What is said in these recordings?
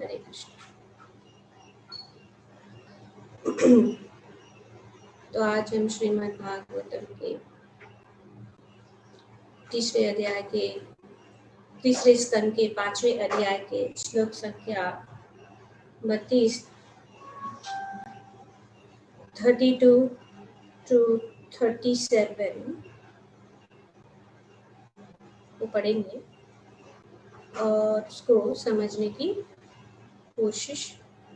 हरे कृष्ण। तो आज हम श्रीमद् भागवतम के तीसरे स्कंद के 5वें अध्याय के श्लोक संख्या 32 32 to 37 को पढ़ेंगे और उसको समझने की कोशिश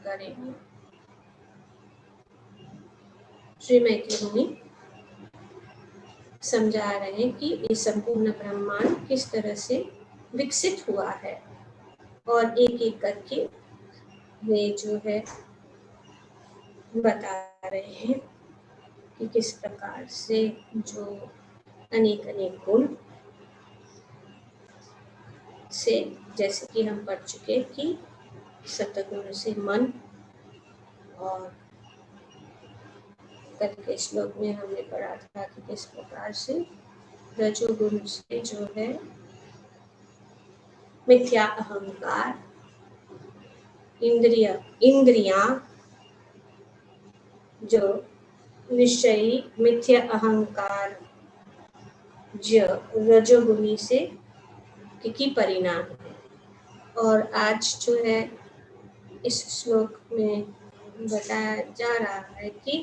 करेंगे। श्री मैत्री मुनि समझा रहे हैं कि ये संपूर्ण ब्रह्मांड किस तरह से विकसित हुआ है और एक एक करके वे जो है बता रहे हैं कि किस प्रकार से जो अनेक अनेक गुण से, जैसे कि हम पढ़ चुके कि सतगुण से मन, और कल के श्लोक में हमने पढ़ा था कि किस प्रकार से रजोगुण से जो है मिथ्या अहंकार, इंद्रियां जो निश्चयी मिथ्या अहंकार जो रजोगुणी से की परिणाम है। और आज जो है इस श्लोक में बताया जा रहा है कि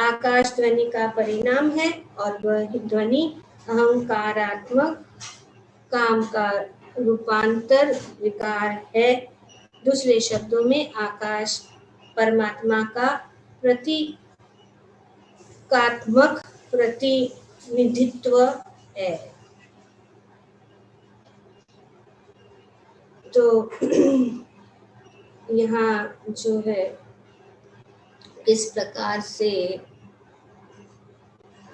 आकाश ध्वनि का परिणाम है और ध्वनि अहंकारात्मक काम का रूपांतर विकार है। दूसरे शब्दों में आकाश परमात्मा का प्रतीकात्मक प्रतिनिधित्व है। तो यहाँ जो है इस प्रकार से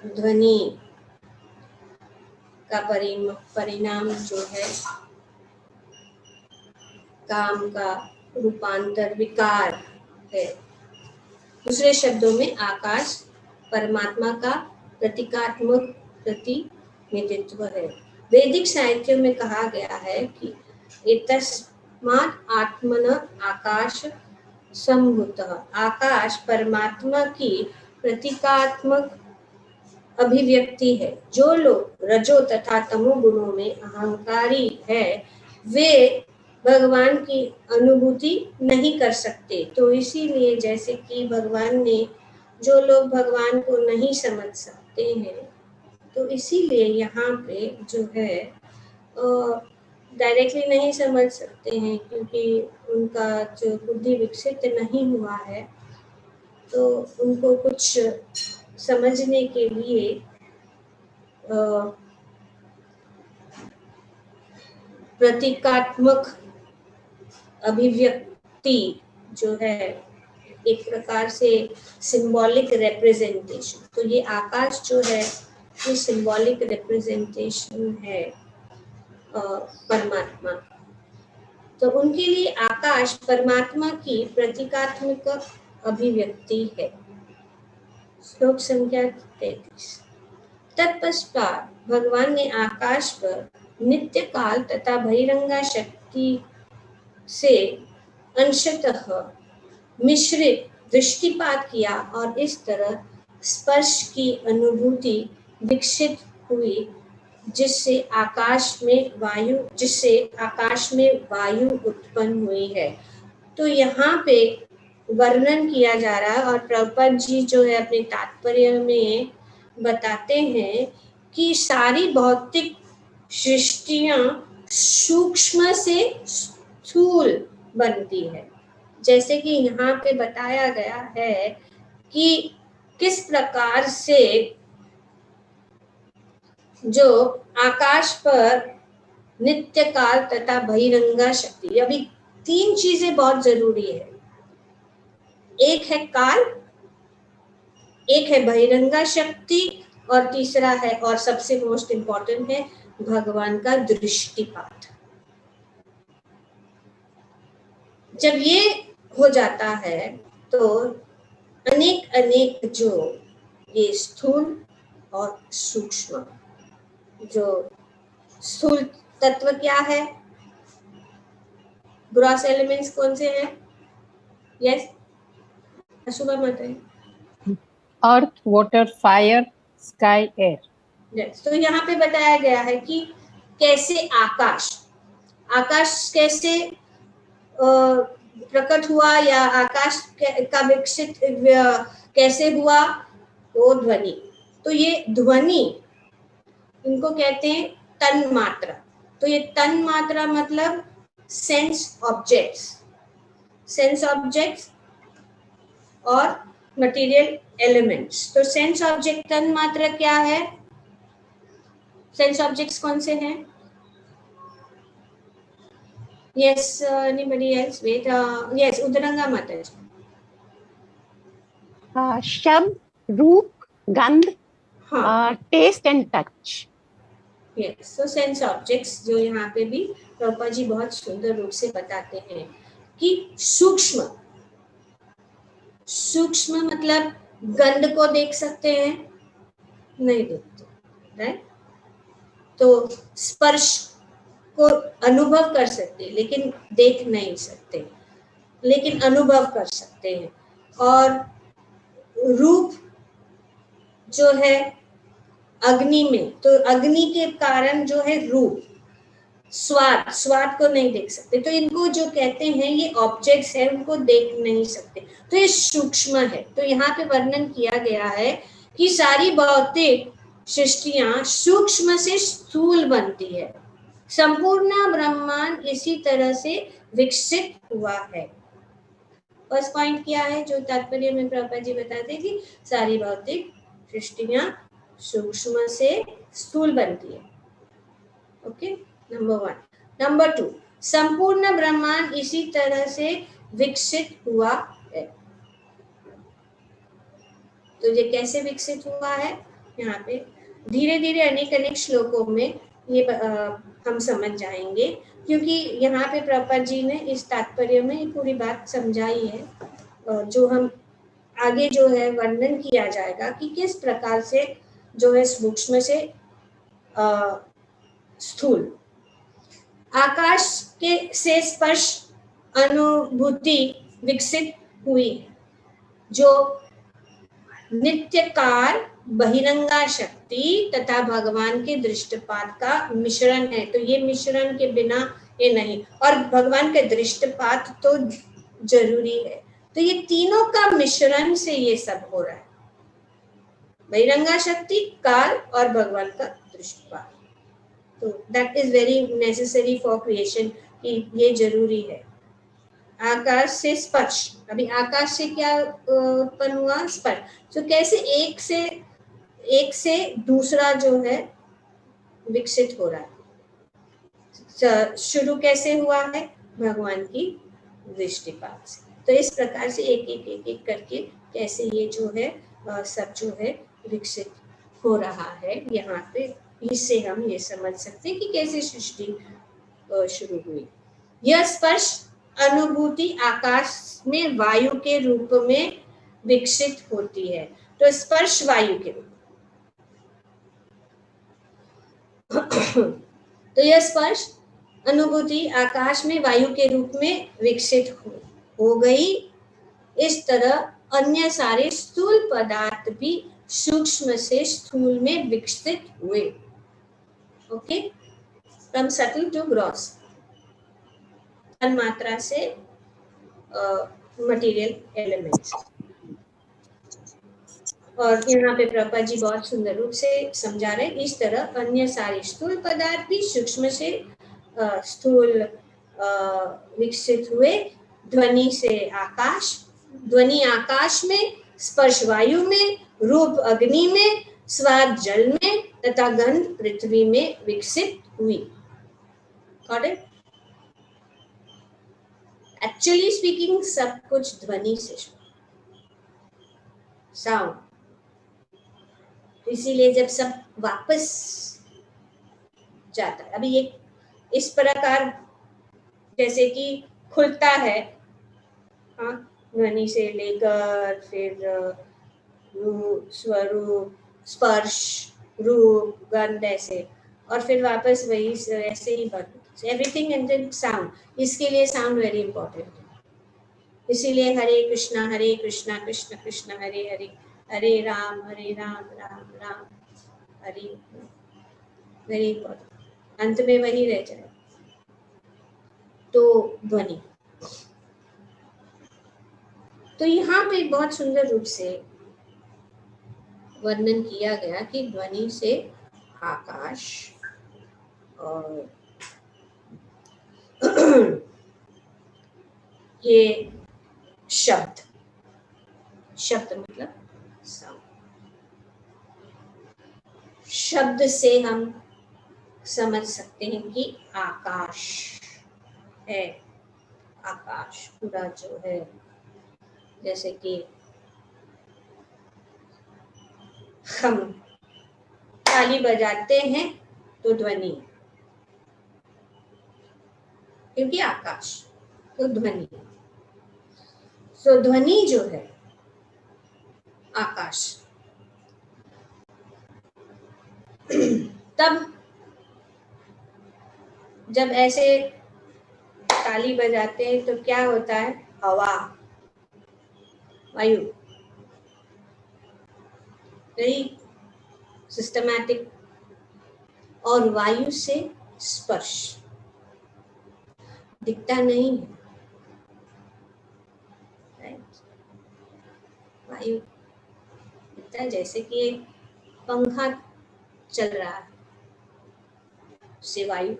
ध्वनि का परिणाम जो है काम का रूपांतर विकार है। दूसरे शब्दों में आकाश परमात्मा का प्रतीकात्मक प्रतिनिधित्व है। वैदिक साहित्य में कहा गया है कि एतस्मात् आत्मन आकाश संभूतः, आकाश परमात्मा की प्रतीकात्मक अभिव्यक्ति है। जो लोग रजो तथा तमो गुणों में अहंकारी है वे भगवान की अनुभूति नहीं कर सकते। तो इसीलिए जैसे कि भगवान ने, जो लोग भगवान को नहीं समझ सकते हैं, तो इसीलिए यहाँ पे जो है डायरेक्टली नहीं समझ सकते हैं क्योंकि उनका जो बुद्धि विकसित नहीं हुआ है, तो उनको कुछ समझने के लिए प्रतीकात्मक अभिव्यक्ति जो है एक प्रकार से सिंबॉलिक रिप्रेजेंटेशन, तो ये आकाश जो है ये सिंबॉलिक रिप्रेजेंटेशन है परमात्मा। तो उनके लिए आकाश परमात्मा की प्रतीकात्मक अभिव्यक्ति है। श्लोक संख्या 33। तत्पश्चात भगवान ने आकाश पर नित्य काल तथा बहिरंगा शक्ति से अंशतः मिश्रित दृष्टिपात किया और इस तरह स्पर्श की अनुभूति विकसित हुई जिससे आकाश में वायु उत्पन्न हुई है। तो यहाँ पे वर्णन किया जा रहा है और प्रभुपाद जी जो है अपने तात्पर्य में बताते हैं कि सारी भौतिक सृष्टियां सूक्ष्म से स्थूल बनती है। जैसे कि यहाँ पे बताया गया है कि किस प्रकार से जो आकाश पर नित्य काल तथा बहिरंगा शक्ति, अभी 3 चीजें बहुत जरूरी है। एक है काल, एक है बहिरंगा शक्ति और तीसरा है और सबसे मोस्ट इम्पोर्टेंट है भगवान का दृष्टिपात। जब ये हो जाता है तो अनेक जो ये स्थूल और सूक्ष्म, जो स्थूल तत्व क्या है ग्रॉस एलिमेंट्स कौन से हैं? यस अशुभा बताइए। Earth, water, fire, sky, air. Yes, तो यहाँ पे बताया गया है कि कैसे आकाश कैसे प्रकट हुआ या आकाश का विकसित कैसे हुआ, वो ध्वनि। तो ये ध्वनि इनको कहते हैं तन मात्रा। तो ये तन मात्रा मतलब सेंस ऑब्जेक्ट्स और मटेरियल एलिमेंट्स। तो सेंस ऑब्जेक्ट तन मात्रा क्या है? सेंस ऑब्जेक्ट्स कौन से हैं? Yes, anybody else? Wait. Yes, उदरंगा माता जी। शब्द, रूप, गंध, हाँ, टेस्ट एंड टच। यस, तो सेंस ऑब्जेक्ट्स जो यहाँ पे भी प्रभुपाद जी बहुत सुंदर रूप से बताते हैं कि सूक्ष्म मतलब गंध को देख सकते हैं? नहीं देखते, राइट? तो स्पर्श को अनुभव कर सकते लेकिन देख नहीं सकते, लेकिन अनुभव कर सकते हैं। और रूप जो है अग्नि में, तो अग्नि के कारण जो है रूप, स्वाद को नहीं देख सकते। तो इनको जो कहते हैं ये ऑब्जेक्ट्स है, उनको देख नहीं सकते, तो ये सूक्ष्म है। तो यहाँ पे वर्णन किया गया है कि सारी भौतिक सृष्टियां सूक्ष्म से स्थूल बनती है। संपूर्ण ब्रह्मांड इसी तरह से विकसित हुआ है। फर्स्ट पॉइंट क्या है जो तात्पर्य में प्रभुपाद जी बताते हैं कि सारी भौतिक सृष्टियां सूक्ष्म से स्थूल बनती है। Okay, number 1। नंबर 2, संपूर्ण ब्रह्मांड इसी तरह से विकसित हुआ है। तो ये कैसे विकसित हुआ है, यहाँ पे धीरे धीरे अनेक श्लोकों में ये हम समझ जाएंगे, क्योंकि यहाँ पे प्रभुपाद जी ने इस तात्पर्य में पूरी बात समझाई है। जो हम आगे जो है वर्णन किया जाएगा कि किस प्रकार से जो है सूक्ष्म से स्थूल। आकाश के से स्पर्श अनुभूति विकसित हुई, जो नित्यकार बहिरंगा शक्ति तथा भगवान के दृष्टिपात का मिश्रण है। तो ये मिश्रण के बिना ये नहीं, और भगवान के दृष्टिपात तो जरूरी है। तो ये तीनों का मिश्रण से ये सब हो रहा है, बहिरंगा शक्ति, काल और भगवान का दृष्टिपात। तो that is very necessary for creation, कि ये जरूरी है। आकाश से स्पर्श, अभी आकाश से क्या उत्पन्न हुआ? स्पर्श। तो कैसे एक से दूसरा जो है विकसित हो रहा है। शुरू कैसे हुआ है? भगवान की दृष्टिपात से। तो इस प्रकार से एक करके कैसे ये जो है सब जो है विकसित हो रहा है। यहाँ पे इससे हम ये समझ सकते हैं कि कैसे सृष्टि शुरू हुई। यह स्पर्श अनुभूति आकाश में वायु के रूप में विकसित होती है। तो स्पर्श वायु के रूप तो यह स्पर्श अनुभूति आकाश में वायु के रूप में विकसित हो गई। इस तरह अन्य सारे स्थूल पदार्थ भी सूक्ष्म से स्थूल में विकसित हुए। Okay, from subtle to gross, तन्मात्रा से मटेरियल एलिमेंट्स। और यहाँ पे प्रभुपाद जी बहुत सुंदर रूप से समझा रहे, इस तरह अन्य सारे स्थूल पदार्थ भी सूक्ष्म से स्थूल विकसित हुए। ध्वनि से आकाश, ध्वनि आकाश में, स्पर्श वायु में, रूप अग्नि में, स्वाद जल में तथा गंध पृथ्वी में विकसित हुई। Got it? Actually speaking, सब कुछ ध्वनि से, साउंड। इसीलिए जब सब वापस जाता है, अभी ये इस प्रकार जैसे कि खुलता है, हाँ, ध्वनि से लेकर फिर रूप, स्वरूप, स्पर्श, रूप, गंध ऐसे, और फिर वापस वही ऐसे ही बंद। Everything and then sound. इसके लिए साउंड वेरी इंपॉर्टेंट है। इसीलिए हरे कृष्णा कृष्ण कृष्ण हरे हरे, हरे राम राम राम हरे, वेरी इंपॉर्टेंट। अंत में वही रह जाए। तो ध्वनि, तो यहाँ पे बहुत सुंदर रूप से वर्णन किया गया कि ध्वनि से आकाश और ये शब्द, शब्द मतलब साउंड, शब्द से हम समझ सकते हैं कि आकाश है, आकाश पूरा जो है, जैसे कि हम ताली बजाते हैं तो ध्वनि, क्योंकि आकाश तो ध्वनि, तो ध्वनि जो है आकाश। तब जब ऐसे ताली बजाते हैं तो क्या होता है, हवा, वायु, वेरी सिस्टमैटिक, और वायु से स्पर्श, दिखता नहीं है, राइट, वायु दिखता है, जैसे कि एक पंखा चल रहा है, से वायु,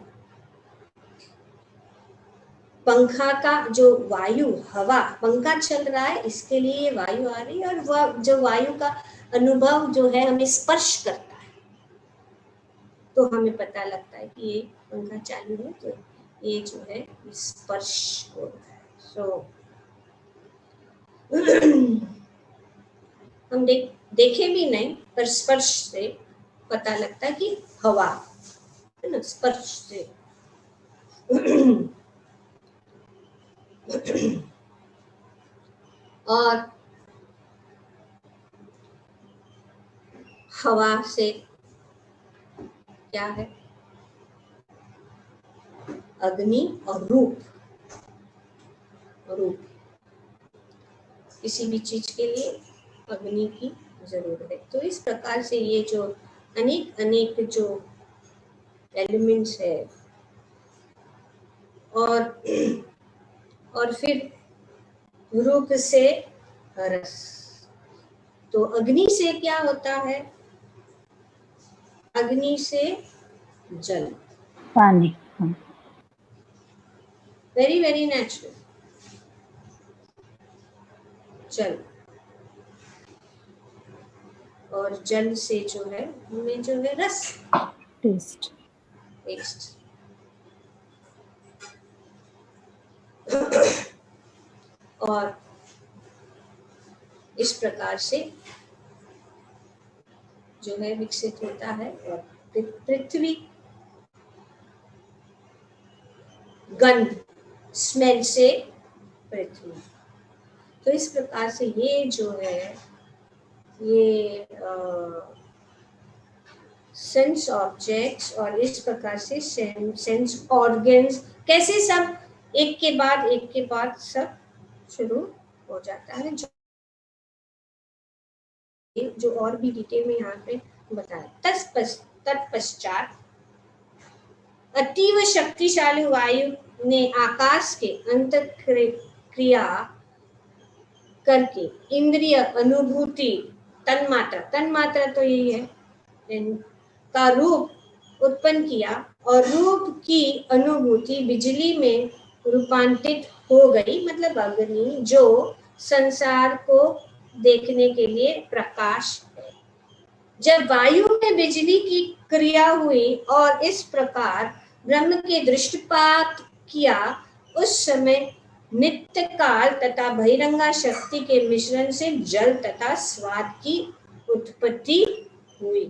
पंखा का जो वायु, हवा, पंखा चल रहा है इसके लिए ये वायु आ रही है, और वह जो वायु का अनुभव जो है हमें स्पर्श करता है, तो हमें पता लगता है कि ये पंखा चालू है, तो ये जो है स्पर्श हो रहा है। सो हम देखे भी नहीं, पर स्पर्श से पता लगता है कि हवा है ना, स्पर्श से। और हवा से क्या है, अग्नि और रूप, रूप, किसी भी चीज के लिए अग्नि की जरूरत है। तो इस प्रकार से ये जो अनेक अनेक जो एलिमेंट्स है, और फिर रूप से रस, तो अग्नि से क्या होता है, अग्नि से जल, पानी। वेरी वेरी नेचुरल, जल, और जल से जो है हमें जो है रस, टेस्ट, टेस्ट। और इस प्रकार से जो है विकसित होता है। और पृथ्वी, गंध, स्मेल से पृथ्वी। तो इस प्रकार से ये जो है ये सेंस ऑब्जेक्ट्स, और इस प्रकार से सेंस ऑर्गन्स, कैसे सब एक के बाद सब शुरू हो जाता है, जो और भी डिटेल में यहाँ पे बताया। तत्पश्चात अतीव शक्तिशाली वायु ने आकाश के अंतःक्रिया करके इंद्रिय अनुभूति, तन्मात्रा तो यही है, का रूप उत्पन्न किया, और रूप की अनुभूति बिजली में रूपांतरित हो गई, मतलब अग्नि जो संसार को देखने के लिए प्रकाश है। जब वायु में बिजली की क्रिया हुई और इस प्रकार ब्रह्म के दृष्टिपात किया, उस समय नित्य काल तथा बहिरंगा शक्ति के मिश्रण से जल तथा स्वाद की उत्पत्ति हुई।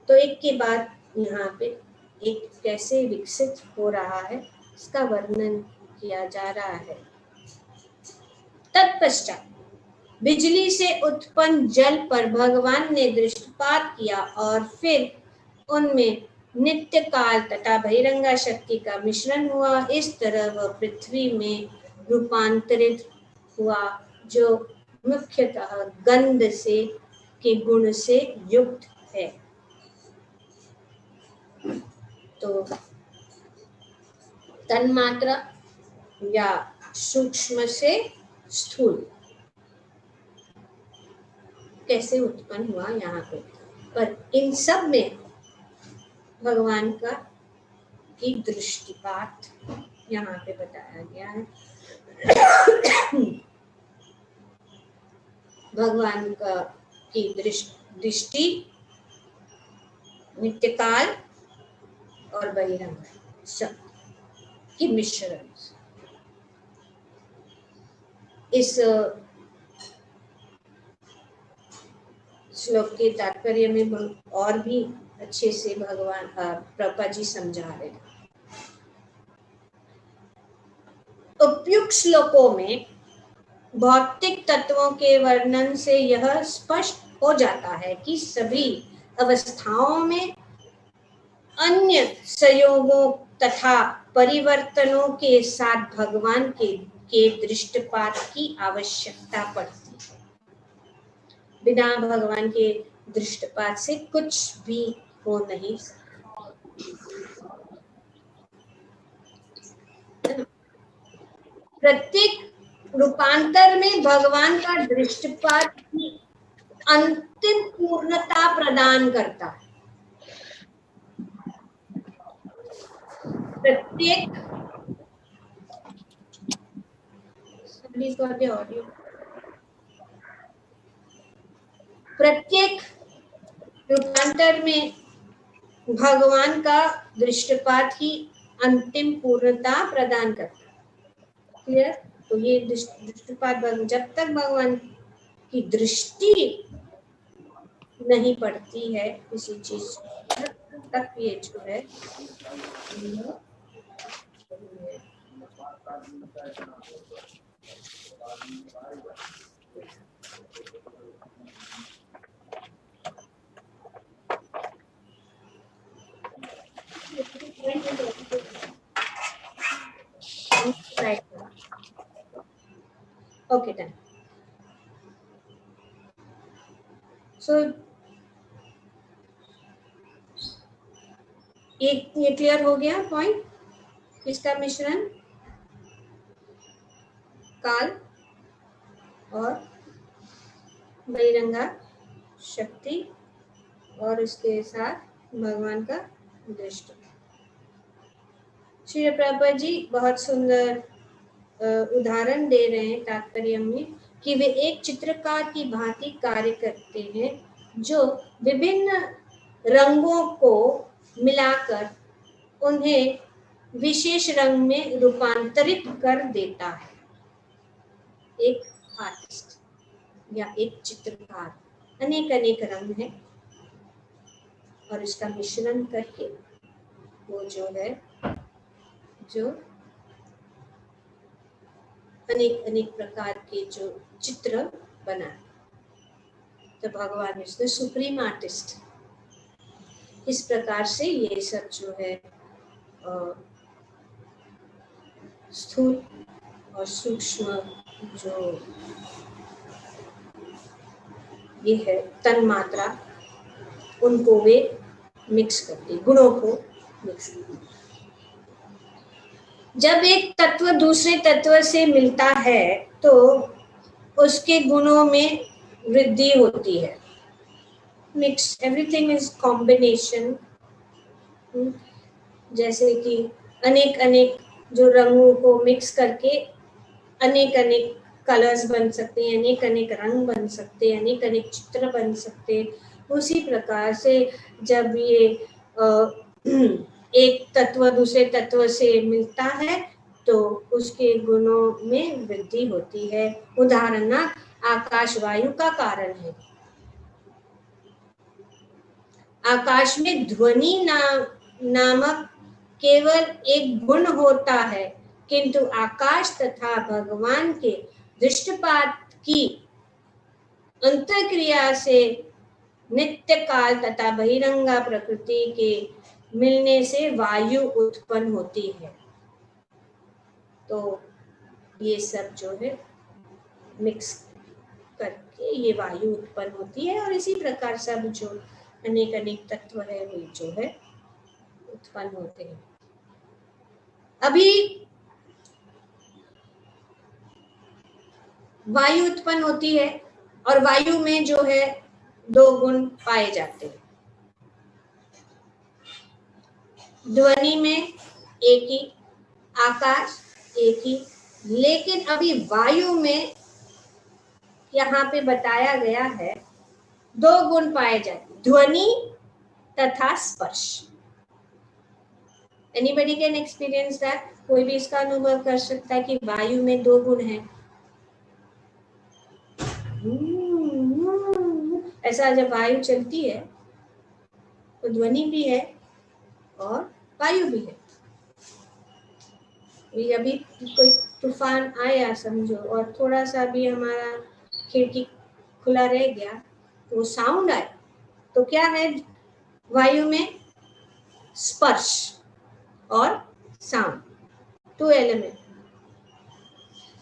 तो एक के बाद यहाँ पे एक कैसे विकसित हो रहा है इसका वर्णन किया जा रहा है। तत्पश्चात बिजली से उत्पन्न जल पर भगवान ने दृष्टिपात किया और फिर उनमें नित्य काल तथा बहिरंगा शक्ति का मिश्रण हुआ। इस तरह वह पृथ्वी में रूपांतरित हुआ, जो मुख्यतः गंध से के गुण से युक्त है। तो तन्मात्रा या सूक्ष्म से स्थूल कैसे उत्पन्न हुआ यहाँ पे, पर इन सब में भगवान का की दृष्टिपात यहाँ पे बताया गया है। भगवान का की दृष्टि नित्यकाल और बहिरंग सब की मिश्रण। इस श्लोक के तात्पर्य में और भी अच्छे से भगवान प्रभुपाद जी समझा रहे हैं। उपयुक्त श्लोकों में भौतिक तत्वों के वर्णन से यह स्पष्ट हो जाता है कि सभी अवस्थाओं में अन्य संयोगों तथा परिवर्तनों के साथ भगवान के दृष्टिपात की आवश्यकता पड़ती है। बिना भगवान के दृष्टिपात से कुछ भी हो नहीं सकता। प्रत्येक रूपांतर में भगवान का दृष्टिपात की अंतिम पूर्णता प्रदान करता है। प्रत्येक प्रत्येक रूपांतर में भगवान का दृष्टिपात ही अंतिम पूर्णता प्रदान करता है। क्लियर? तो ये दृष्टिपात जब तक भगवान की दृष्टि नहीं पड़ती है किसी चीज तक, ये जो है ओके डन। सो ये क्लियर हो गया पॉइंट, किसका मिश्रण, काल और बहिरंगा शक्ति और उसके साथ भगवान का दृष्टि। श्री प्रभुपाद जी बहुत सुंदर उदाहरण दे रहे हैं तात्पर्य में कि वे एक चित्रकार की भांति कार्य करते हैं जो विभिन्न रंगों को मिलाकर उन्हें विशेष रंग में रूपांतरित कर देता है। एक आर्टिस्ट या एक चित्रकार अनेक अनेक रंग है और इसका मिश्रण करके वो जो है जो अनेक अनेक प्रकार के जो चित्र बनाए। तो भगवान विष्णु सुप्रीम आर्टिस्ट। इस प्रकार से ये सब जो है स्थूल और सूक्ष्म जो ये है तन मात्रा, उनको वे मिक्स करते, गुणों को मिक्स करते। जब एक तत्व दूसरे तत्व से मिलता है तो उसके गुणों में वृद्धि होती है। Mix, everything is combination. जैसे कि अनेक अनेक जो रंगों को मिक्स करके अनेक अनेक कलर्स बन सकते हैं, अनेक अनेक रंग बन सकते हैं, अनेक अनेक चित्र बन सकते हैं। उसी प्रकार से जब ये एक तत्व दूसरे तत्व से मिलता है तो उसके गुणों में वृद्धि होती है। उदाहरण आकाश वायु का कारण है। आकाश में ध्वनि नामक केवल एक गुण होता है, किंतु आकाश तथा भगवान के दृष्टिपात की अंतःक्रिया से नित्य काल तथा बहिरंगा प्रकृति के मिलने से वायु उत्पन्न होती है। तो ये सब जो है मिक्स करके ये वायु उत्पन्न होती है, और इसी प्रकार सब जो अनेक अनेक तत्व है वो जो है उत्पन्न होते हैं। अभी वायु उत्पन्न होती है और वायु में जो है दो गुण पाए जाते हैं। ध्वनि में एक ही, आकाश एक ही, लेकिन अभी वायु में यहाँ पे बताया गया है दो गुण पाए जाते, ध्वनि तथा स्पर्श। Anybody can experience that? कोई भी इसका अनुभव कर सकता है कि वायु में दो गुण है। ऐसा जब वायु चलती है तो ध्वनि भी है और वायु भी है। ये अभी कोई तूफान आया समझो और थोड़ा सा भी हमारा खिड़की खुला रह गया तो वो साउंड आए, तो क्या है वायु में? स्पर्श और साउंड, टू एलिमेंट।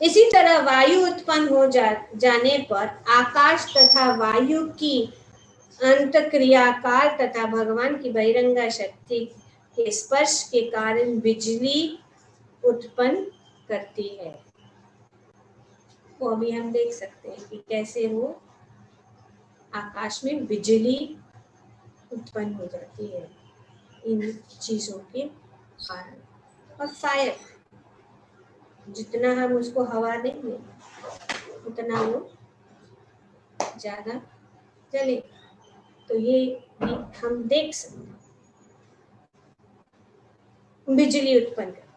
इसी तरह वायु उत्पन्न हो जाने पर आकाश तथा वायु की अंतक्रियाकाल तथा भगवान की बहिरंगा शक्ति के स्पर्श के कारण बिजली उत्पन्न करती है। वो अभी हम देख सकते हैं कि कैसे वो आकाश में बिजली उत्पन्न हो जाती है इन चीजों के कारण। और फायर, जितना हम उसको हवा देंगे उतना वो ज्यादा जले, तो ये भी हम देख सकते हैं बिजली उत्पन्न कर।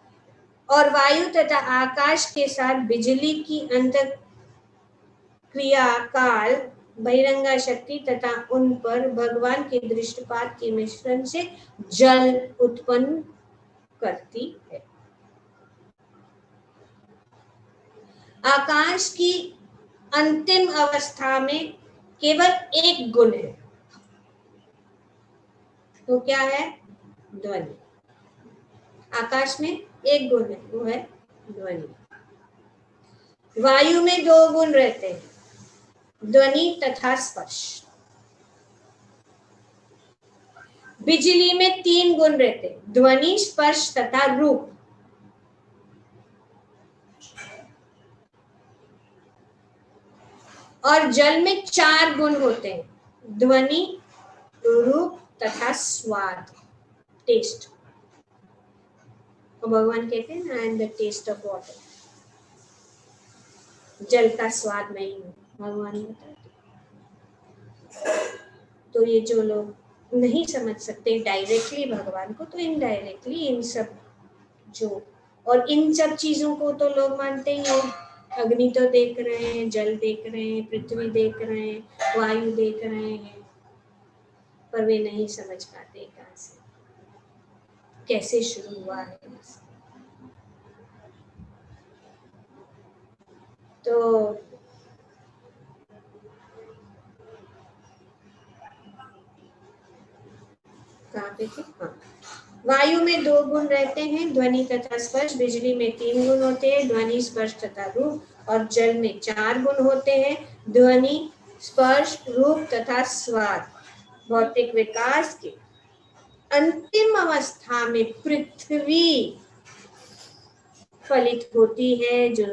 और वायु तथा आकाश के साथ बिजली की अंतःक्रिया काल बहिरंगा शक्ति तथा उन पर भगवान के दृष्टिपात के मिश्रण से जल उत्पन्न करती है। आकाश की अंतिम अवस्था में केवल एक गुण है, तो क्या है? ध्वनि। आकाश में एक गुण है, वो है ध्वनि। वायु में दो गुण रहते हैं, ध्वनि तथा स्पर्श। बिजली में तीन गुण रहते हैं, ध्वनि, स्पर्श तथा रूप। और जल में चार गुण होते हैं, ध्वनि, रूप तथा स्वाद, टेस्ट। तो भगवान कहते हैं ना, and the taste of water, जल का स्वाद नहीं है, भगवान बताते। तो ये जो लोग नहीं समझ सकते डायरेक्टली भगवान को, तो इनडायरेक्टली इन सब जो, और इन सब चीजों को तो लोग मानते ही हैं। अग्नि तो देख रहे हैं, जल देख रहे हैं, पृथ्वी देख रहे हैं, वायु देख रहे हैं, पर वे नहीं समझ पाते कहाँ से कैसे शुरू हुआ है। तो कहाँ पे थे? हाँ, वायु में दो गुण रहते हैं, ध्वनि तथा स्पर्श। बिजली में तीन गुण होते हैं, ध्वनि, स्पर्श तथा रूप। और जल में चार गुण होते हैं, ध्वनि, स्पर्श, रूप तथा स्वाद। भौतिक विकास के अंतिम अवस्था में पृथ्वी फलित होती है, जो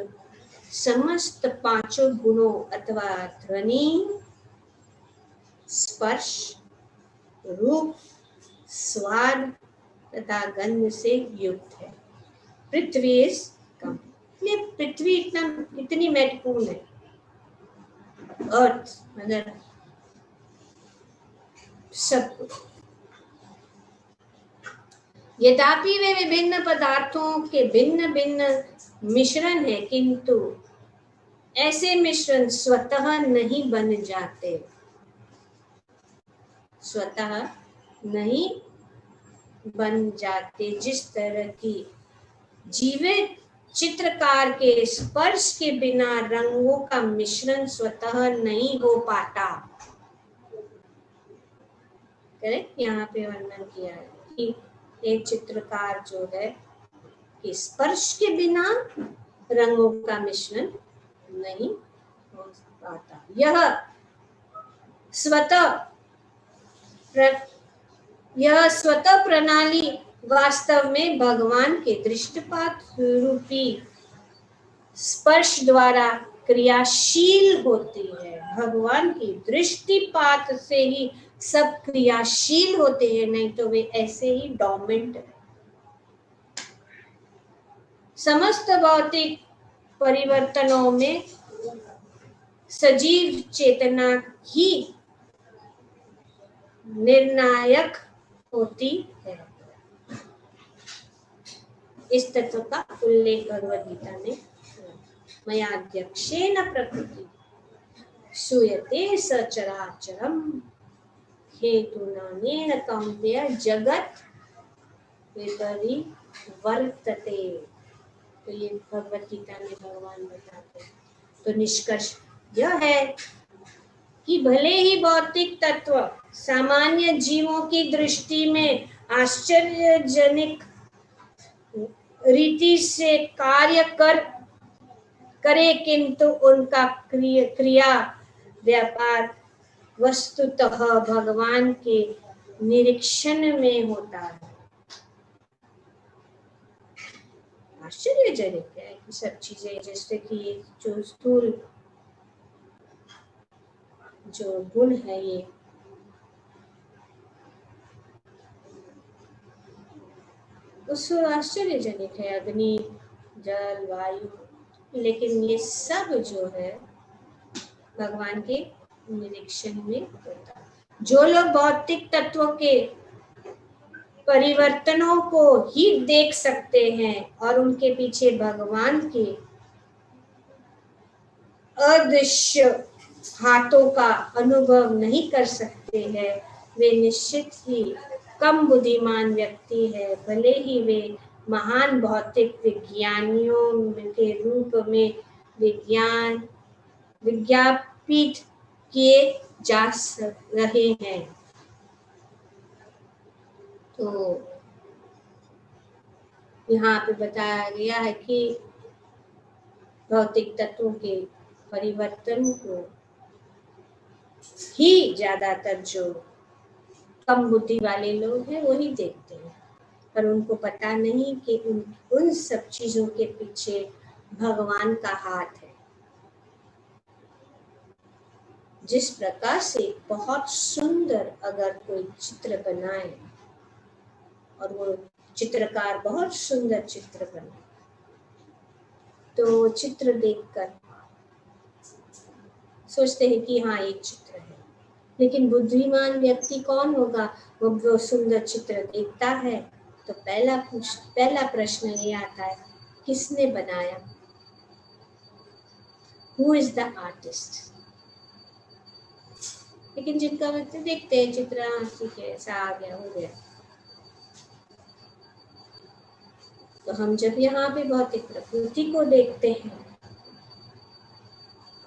समस्त पांचों गुणों अथवा ध्वनि, स्पर्श, रूप, स्वाद तथा गंध से युक्त है। पृथ्वी इज कम, पृथ्वी इतनी महत्वपूर्ण है, अर्थ मतलब सब कुछ। यद्यपि वे विभिन्न पदार्थों के भिन्न भिन्न मिश्रण है, किंतु ऐसे मिश्रण स्वतः नहीं बन जाते, स्वतः नहीं बन जाते। जिस तरह की जीवित चित्रकार के स्पर्श के बिना रंगों का मिश्रण स्वतः नहीं हो पाता। करेक्ट, यहाँ पे वर्णन किया है कि एक चित्रकार जो है कि स्पर्श के बिना रंगों का मिश्रण नहीं हो पाता। यह स्वतः प्रणाली वास्तव में भगवान के दृष्टिपात रूपी स्पर्श द्वारा क्रियाशील होती है। भगवान की दृष्टिपात से ही सब क्रियाशील होते हैं, नहीं तो वे ऐसे ही डोमेंट है। समस्त भौतिक परिवर्तनों में सजीव चेतना ही निर्णायक होती है। इस तत्व का उल्लेख भगवद गीता में मयाध्यक्षेन प्रकृति श्रूयते सचराचरम हेतुनानेन कौन्तेय जगत विपरिवर्तते। तो ये भगवद गीता में भगवान बताते हैं। तो निष्कर्ष यह है कि भले ही भौतिक तत्व सामान्य जीवों की दृष्टि में आश्चर्यजनक रीति से कार्य करे, किंतु उनका क्रिया व्यापार वस्तुतः भगवान के निरीक्षण में होता है। आश्चर्यजनक है कि सब चीजें, जैसे कि जो स्थूल जो गुण है, ये उसको आश्चर्यजनक है, अग्नि, जल, वायु, लेकिन ये सब जो है भगवान के निरीक्षण में होता है। जो लोग भौतिक तत्वों के परिवर्तनों को ही देख सकते हैं और उनके पीछे भगवान के अदृश्य हाथों का अनुभव नहीं कर सकते हैं, वे निश्चित ही कम बुद्धिमान व्यक्ति है। भले ही वे महान भौतिक विज्ञानियों के रूप में विज्ञापित किए जा रहे हैं। तो यहाँ पे बताया गया है कि भौतिक तत्वों के परिवर्तन को ही ज्यादातर जो कम बुद्धि वाले लोग हैं वही देखते हैं, पर उनको पता नहीं कि उन सब चीजों के पीछे भगवान का हाथ है। जिस प्रकार से बहुत सुंदर अगर कोई चित्र बनाए और वो चित्रकार बहुत सुंदर चित्र बनाए, तो चित्र देखकर सोचते हैं कि हाँ एक चित्र है, लेकिन बुद्धिमान व्यक्ति कौन होगा? वो सुंदर चित्र देखता है तो पहला प्रश्न ये आता है, किसने बनाया? Who is the artist? लेकिन जिनका व्यक्ति देखते हैं चित्र, ठीक है ऐसा आ गया, हो गया। तो हम जब यहाँ पे भौतिक प्रकृति को देखते हैं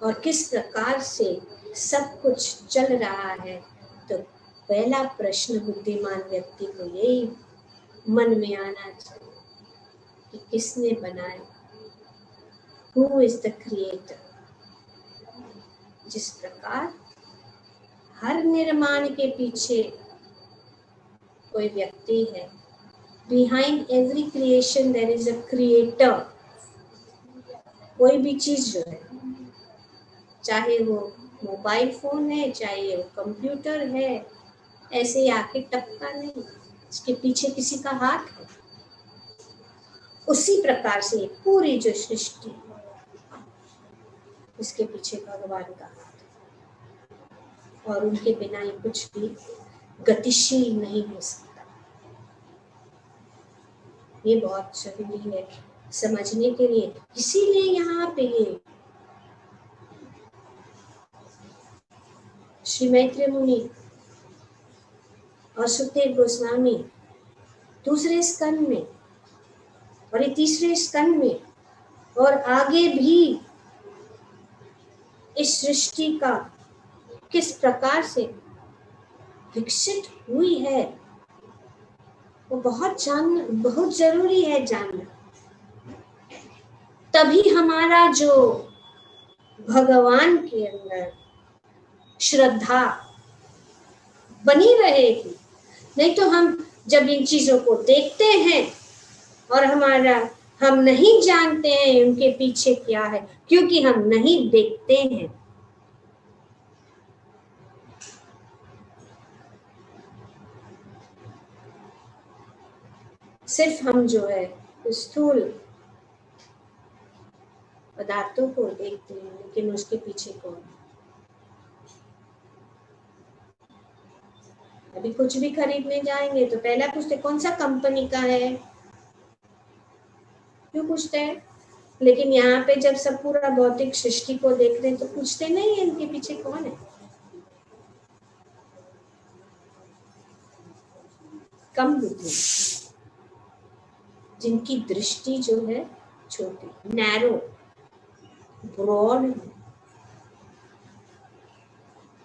और किस प्रकार से सब कुछ चल रहा है, तो पहला प्रश्न बुद्धिमान व्यक्ति को यही मन में आना चाहिए कि किसने बनाया? Who is the creator? जिस प्रकार हर निर्माण के पीछे कोई व्यक्ति है, behind every creation there is a creator। कोई भी चीज जो है, चाहे वो मोबाइल फोन है, चाहे वो कंप्यूटर है, ऐसे ही आके टपका नहीं, इसके पीछे किसी का हाथ है। उसी प्रकार से पूरी जो सृष्टि है, इसके पीछे भगवान का हाथ है और उनके बिना ये कुछ भी गतिशील नहीं हो सकता। ये बहुत जरूरी है समझने के लिए। इसीलिए यहाँ पे श्री मैत्रेय मुनि और सुखदेव गोस्वामी दूसरे स्कंद में और ये तीसरे स्कंद में और आगे भी इस सृष्टि का किस प्रकार से विकसित हुई है, वो बहुत जरूरी है जानना। तभी हमारा जो भगवान के अंदर श्रद्धा बनी रहेगी। नहीं तो हम जब इन चीजों को देखते हैं और हम नहीं जानते हैं उनके पीछे क्या है, क्योंकि हम नहीं देखते हैं। सिर्फ हम जो है स्थूल पदार्थों को देखते हैं, लेकिन उसके पीछे कौन है। अभी कुछ भी खरीदने जाएंगे तो पहला पूछते कौन सा कंपनी का है, क्यों पूछते हैं। लेकिन यहाँ पे जब सब पूरा भौतिक सृष्टि को देख रहे हैं तो पूछते नहीं है इनके पीछे कौन है। कम बुद्धि, जिनकी दृष्टि जो है छोटी, नैरो, ब्रॉड।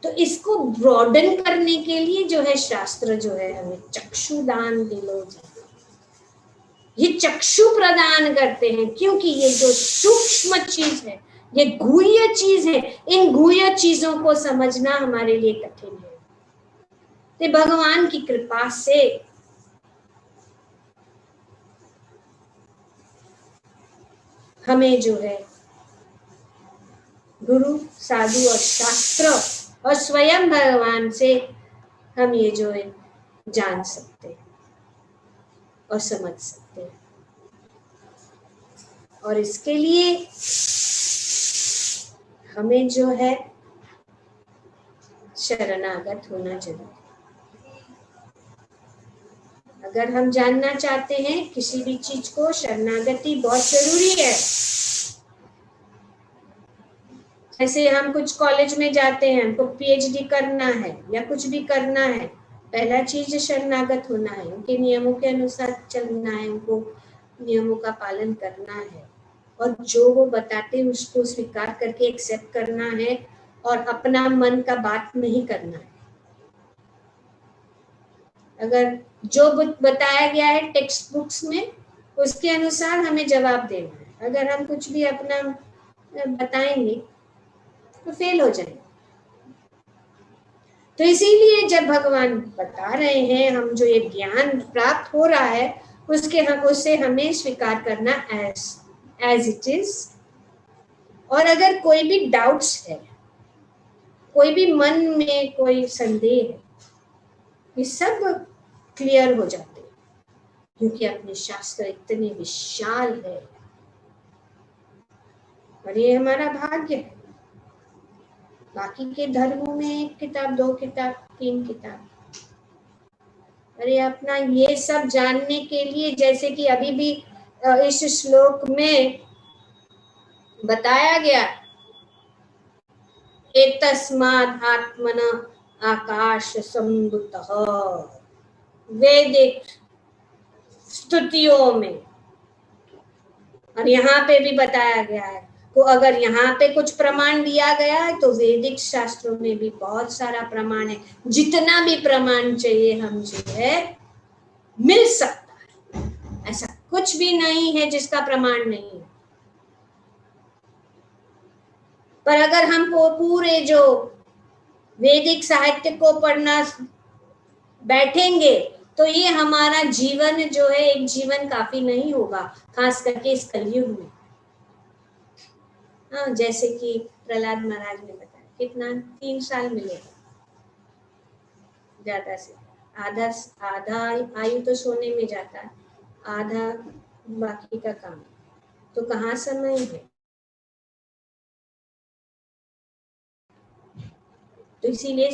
तो इसको ब्रॉडन करने के लिए जो है शास्त्र जो है हमें चक्षुदान दिलो, ये चक्षु प्रदान करते हैं, क्योंकि ये जो सूक्ष्म चीज है, ये गुह्य चीज है, इन गुह्य चीजों को समझना हमारे लिए कठिन है। तो भगवान की कृपा से हमें जो है गुरु, साधु और शास्त्र और स्वयं भगवान से हम ये जो है जान सकते हैं और समझ सकते हैं। और इसके लिए हमें जो है शरणागत होना जरूरी। अगर हम जानना चाहते हैं किसी भी चीज को, शरणागति बहुत जरूरी है। जैसे हम कुछ कॉलेज में जाते हैं, हमको पीएचडी करना है या कुछ भी करना है, पहला चीज शरणागत होना है, उनके नियमों के अनुसार चलना है, उनको नियमों का पालन करना है, और जो वो बताते हैं उसको स्वीकार करके एक्सेप्ट करना है, और अपना मन का बात नहीं करना है। अगर जो बताया गया है टेक्स्ट बुक्स में उसके अनुसार हमें जवाब देना है। अगर हम कुछ भी अपना बताएंगे तो फेल हो जाएंगे। तो इसीलिए जब भगवान बता रहे हैं, हम जो ये ज्ञान प्राप्त हो रहा है उसे हमें स्वीकार करना एज इट इज। और अगर कोई भी डाउट्स है, कोई भी मन में कोई संदेह है, ये सब क्लियर हो जाते हैं, क्योंकि अपने शास्त्र इतने विशाल है और ये हमारा भाग्य है। बाकी के धर्मों में 1 किताब, 2 किताब, 3 किताब। अरे अपना ये सब जानने के लिए, जैसे कि अभी भी इस श्लोक में बताया गया, एतस्माद् आत्मन आकाश संभूतः, वैदिक स्तुतियों में। और यहाँ पे भी बताया गया है, तो अगर यहाँ पे कुछ प्रमाण दिया गया है तो वैदिक शास्त्रों में भी बहुत सारा प्रमाण है। जितना भी प्रमाण चाहिए हम जो है मिल सकता है, ऐसा कुछ भी नहीं है जिसका प्रमाण नहीं है। पर अगर हम पूरे जो वैदिक साहित्य को पढ़ना बैठेंगे तो ये हमारा जीवन जो है एक जीवन काफी नहीं होगा, खास करके इस कलयुग में। हाँ, जैसे कि प्रहलाद महाराज ने बताया, कितना 3 साल मिलेगा ज्यादा से आधा आयु तो सोने में जाता है, आधा बाकी का काम, तो कहाँ समय है। तो इसीलिए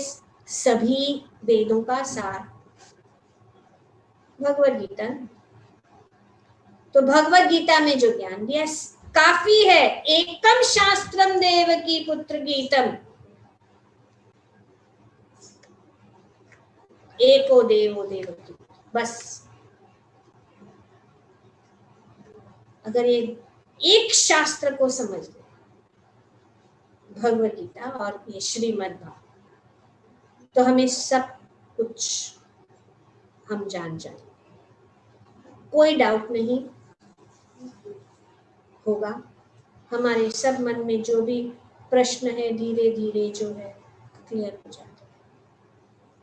सभी वेदों का सार भगवद गीता। तो भगवद गीता में जो ज्ञान दिया काफी है। एकम शास्त्रम देवकी पुत्र गीतम, एको देवो देवकी, बस। अगर ये एक शास्त्र को समझ ले, भगवद गीता और ये श्रीमद् भागवत, तो हमें सब कुछ हम जान जाएंगे। कोई डाउट नहीं होगा। हमारे सब मन में जो भी प्रश्न है धीरे धीरे जो है क्लियर हो जाता है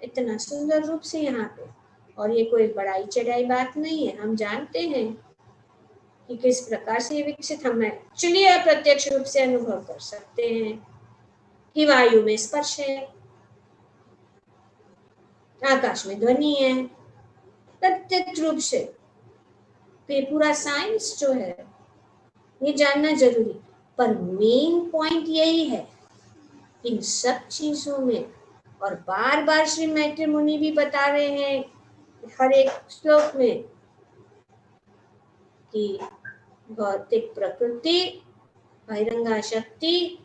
इतना सुंदर रूप से यहाँ पे। और ये कोई बड़ाई चढ़ाई बात नहीं है, हम जानते हैं कि किस प्रकार से ये विकसित हम एक्चुअली अप्रत्यक्ष रूप से अनुभव कर सकते हैं कि वायु में स्पर्श है, आकाश में ध्वनि है, प्रत्यक्ष रूप से। तो ये पूरा साइंस जो है ये जानना जरूरी, पर मेन पॉइंट यही है इन सब चीजों में। और बार बार श्री मैत्री मुनि भी बता रहे हैं हर एक श्लोक में कि भौतिक प्रकृति, बहिरंगा शक्ति,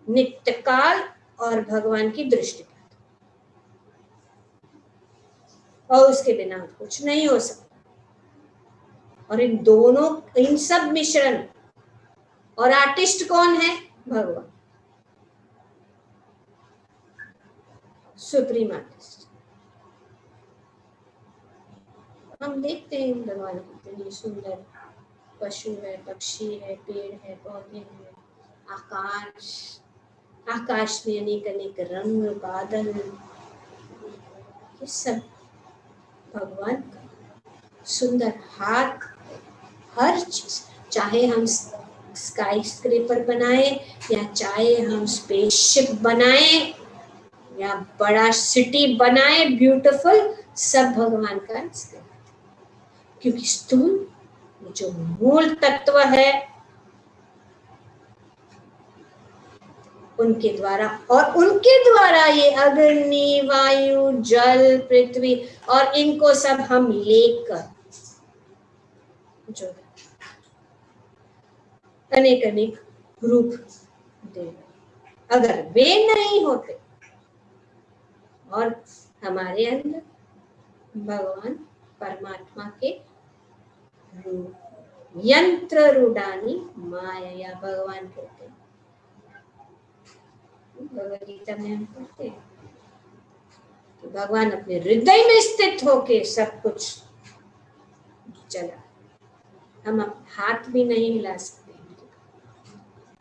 नित्य काल और भगवान की दृष्टि, और उसके बिना कुछ नहीं हो सकता। और इन दोनों, इन सब मिश्रण, और आर्टिस्ट कौन है? भगवान, सुप्रीम आर्टिस्ट। हम देखते हैं भगवान कितनी सुंदर पशु है, पक्षी है, पेड़ है, पौधे हैं, आकाश, आकाश में अनेक अनेक रंग, बादल, ये सब भगवान का सुंदर हाथ। हर चीज, चाहे हम स्काई स्क्रेपर बनाए या चाहे हम स्पेसशिप बनाए या बड़ा सिटी बनाए ब्यूटीफुल, सब भगवान का है। क्योंकि स्थूल जो मूल तत्व है उनके द्वारा, और उनके द्वारा ये अग्नि, वायु, जल, पृथ्वी और इनको सब हम लेकर जो अनेक अनेक रूप दे। अगर वे नहीं होते और हमारे अंदर भगवान परमात्मा के रूप, यंत्र रूडानी माया, भगवान कहते हैं, भगवद गीता में हम पढ़ते हैं कि भगवान अपने हृदय में स्थित होके सब कुछ चला, हम हाथ भी नहीं हिला सकते।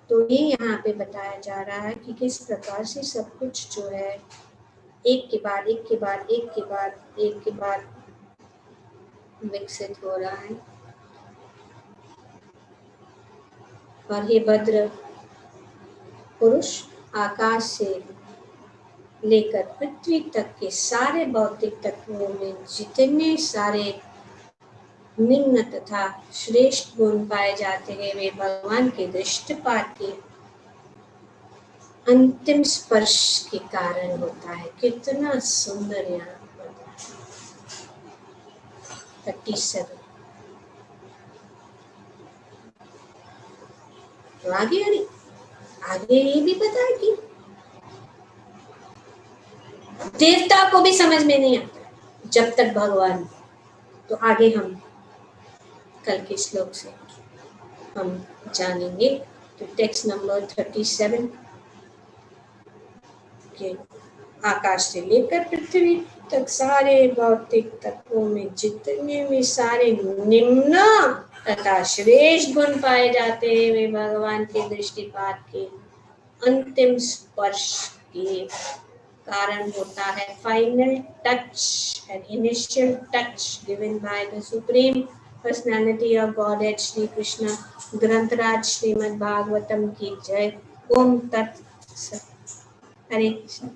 तो ये यहाँ पे बताया जा रहा है कि किस प्रकार से सब कुछ जो है एक के बाद एक के बाद एक के बाद एक के बाद विकसित हो रहा है। और हे भद्र पुरुष, आकाश से लेकर पृथ्वी तक के सारे भौतिक तत्वों में जितने सारे निम्न तथा श्रेष्ठ गुण पाए जाते हैं वे भगवान के दृष्टिपात के अंतिम स्पर्श के कारण होता है। कितना सुंदर यहाँ बताया 37। तो आगे ये भी बताया कि देवता को भी समझ में नहीं आता जब तक भगवान। तो आगे हम कल के श्लोक से हम जानेंगे। तो टेक्स्ट नंबर 37 के आकाश से लेकर पृथ्वी तक सारे भौतिक तत्वों में जितने भी सारे निम्न तथा श्रेष्ठ गुण पाए जाते हैं वे भगवान के दृष्टिपात के अंतिम स्पर्श के कारण होता है। Final touch and initial touch given by the supreme personality of godhead Shri Krishna. ग्रंथराज श्रीमद् भागवतम की जय। ओम तत्सत। हरे कृष्ण।